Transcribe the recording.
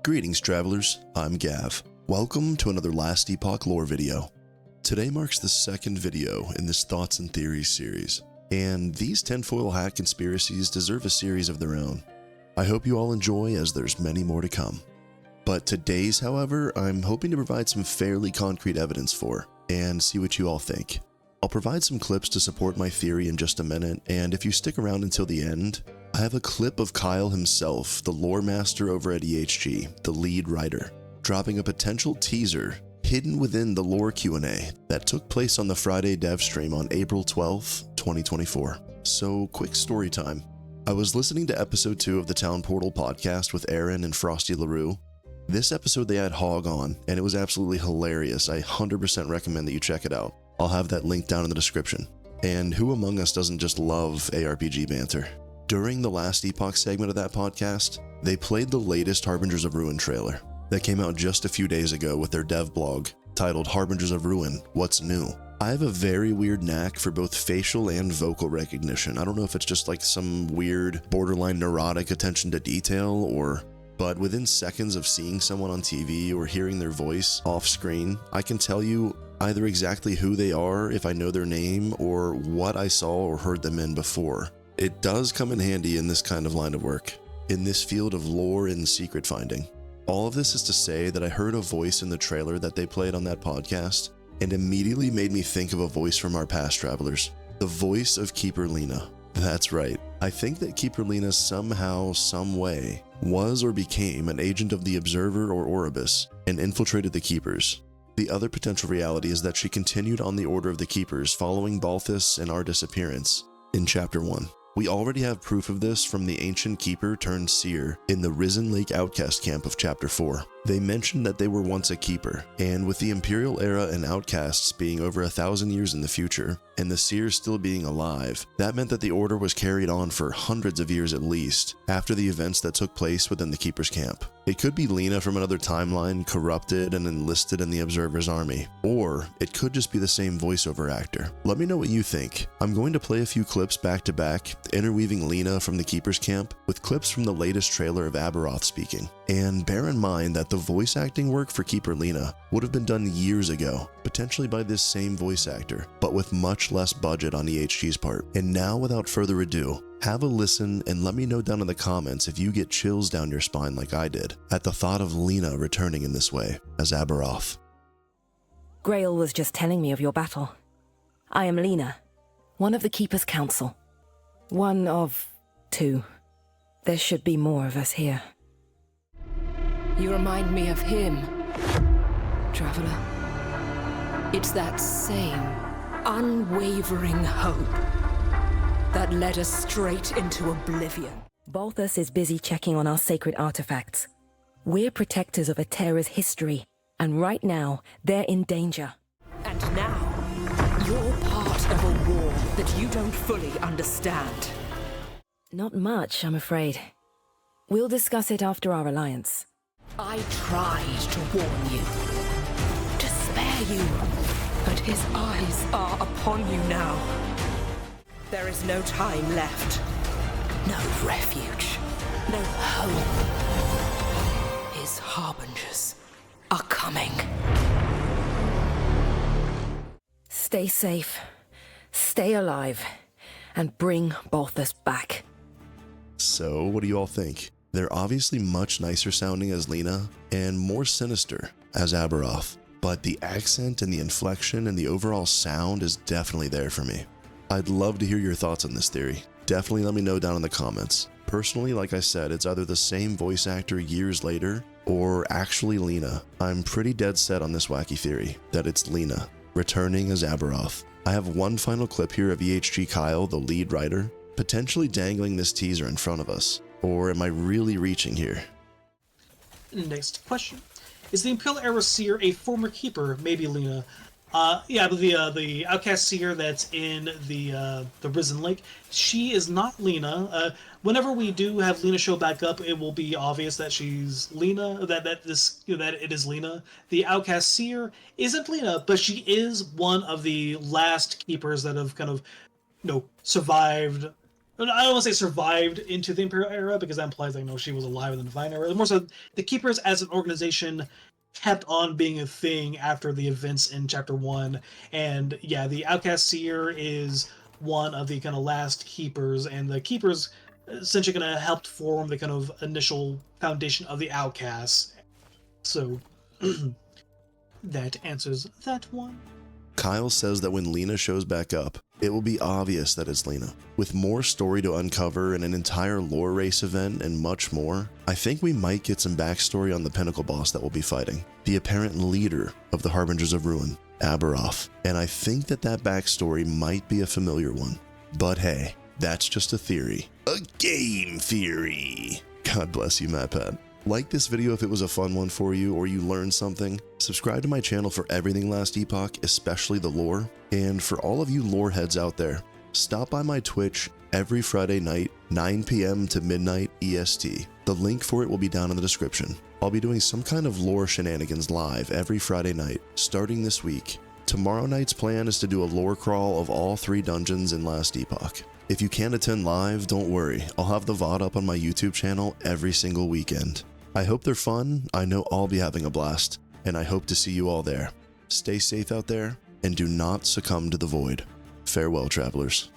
Greetings, travelers. I'm Gav. Welcome to another Last Epoch lore video. Today marks the second video in this Thoughts and Theories series, and these tinfoil hat conspiracies deserve a series of their own. I hope you all enjoy, as there's many more to come. But today's, however, I'm hoping to provide some fairly concrete evidence for, and see what you all think. I'll provide some clips to support my theory in just a minute, and if you stick around until the end, I have a clip of Kyle himself, the lore master over at EHG, the lead writer, dropping a potential teaser hidden within the lore Q&A that took place on the Friday dev stream on April 12th, 2024. So, quick story time. I was listening to episode 2 of the Town Portal podcast with Aaron and Frosty LaRue. This episode they had Hog on, and it was absolutely hilarious. I 100% recommend that you check it out. I'll have that link down in the description. And who among us doesn't just love ARPG banter? During the Last Epoch segment of that podcast, they played the latest Harbingers of Ruin trailer that came out just a few days ago with their dev blog titled Harbingers of Ruin, What's New? I have a very weird knack for both facial and vocal recognition. I don't know if it's just like some weird borderline neurotic attention to detail but within seconds of seeing someone on TV or hearing their voice off screen, I can tell you either exactly who they are if I know their name or what I saw or heard them in before. It does come in handy in this kind of line of work, in this field of lore and secret finding. All of this is to say that I heard a voice in the trailer that they played on that podcast, and immediately made me think of a voice from our past travelers. The voice of Keeper Lena. That's right. I think that Keeper Lena somehow, some way, was or became an agent of the Observer or Oribus, and infiltrated the Keepers. The other potential reality is that she continued on the Order of the Keepers following Balthus and our disappearance in Chapter 1. We already have proof of this from the ancient keeper turned seer in the Risen Lake Outcast camp of Chapter 4. They mentioned that they were once a keeper, and with the Imperial era and outcasts being over 1,000 years in the future, and the seers still being alive, that meant that the order was carried on for hundreds of years at least, after the events that took place within the keeper's camp. It could be Lena from another timeline, corrupted and enlisted in the Observer's army, or it could just be the same voiceover actor. Let me know what you think. I'm going to play a few clips back to back, interweaving Lena from the keeper's camp with clips from the latest trailer of Aberroth speaking. And bear in mind that the voice acting work for Keeper Lena would have been done years ago, potentially by this same voice actor, but with much less budget on EHG's part. And now, without further ado, have a listen and let me know down in the comments if you get chills down your spine like I did at the thought of Lena returning in this way as Aberroth. Grail was just telling me of your battle. I am Lena, one of the Keeper's Council. One of 2. There should be more of us here. You remind me of him, Traveler. It's that same unwavering hope that led us straight into oblivion. Balthus is busy checking on our sacred artifacts. We're protectors of Aterra's history, and right now, they're in danger. And now, you're part of a war that you don't fully understand. Not much, I'm afraid. We'll discuss it after our alliance. I tried to warn you, to spare you, but his eyes are upon you now. There is no time left, no refuge, no hope. His harbingers are coming. Stay safe, stay alive, and bring Balthus back. So, what do you all think? They're obviously much nicer sounding as Lena, and more sinister as Aberroth, but the accent and the inflection and the overall sound is definitely there for me. I'd love to hear your thoughts on this theory. Definitely let me know down in the comments. Personally, like I said, it's either the same voice actor years later, or actually Lena. I'm pretty dead set on this wacky theory, that it's Lena, returning as Aberroth. I have one final clip here of EHG Kyle, the lead writer, potentially dangling this teaser in front of us. Or am I really reaching here? Next question. Is the Imperial Era Seer a former keeper? Maybe Lena. Yeah, but the outcast seer that's in the Risen Lake, she is not Lena. Whenever we do have Lena show back up, it will be obvious that she's Lena. That it is Lena. The outcast seer isn't Lena, but she is one of the last keepers that have kind of, survived I don't want to say survived into the Imperial era, because that implies like no, she was alive in the Divine era. More so, the Keepers as an organization kept on being a thing after the events in Chapter 1. And yeah, the Outcast Seer is one of the kind of last Keepers, and the Keepers essentially going to help form the kind of initial foundation of the Outcasts. So that answers that one. Kyle says that when Lena shows back up, it will be obvious that it's Lena. With more story to uncover and an entire lore race event and much more, I think we might get some backstory on the Pinnacle boss that we'll be fighting, the apparent leader of the Harbingers of Ruin, Aberroth, and I think that backstory might be a familiar one. But hey, that's just a theory. A game theory! God bless you, MatPat. Like this video if it was a fun one for you or you learned something. Subscribe to my channel for everything Last Epoch, especially the lore. And for all of you lore heads out there, stop by my Twitch every Friday night, 9 p.m. to midnight EST. The link for it will be down in the description. I'll be doing some kind of lore shenanigans live every Friday night, starting this week. Tomorrow night's plan is to do a lore crawl of all 3 dungeons in Last Epoch. If you can't attend live, don't worry. I'll have the VOD up on my YouTube channel every single weekend. I hope they're fun. I know I'll be having a blast, and I hope to see you all there. Stay safe out there, and do not succumb to the void. Farewell, travelers.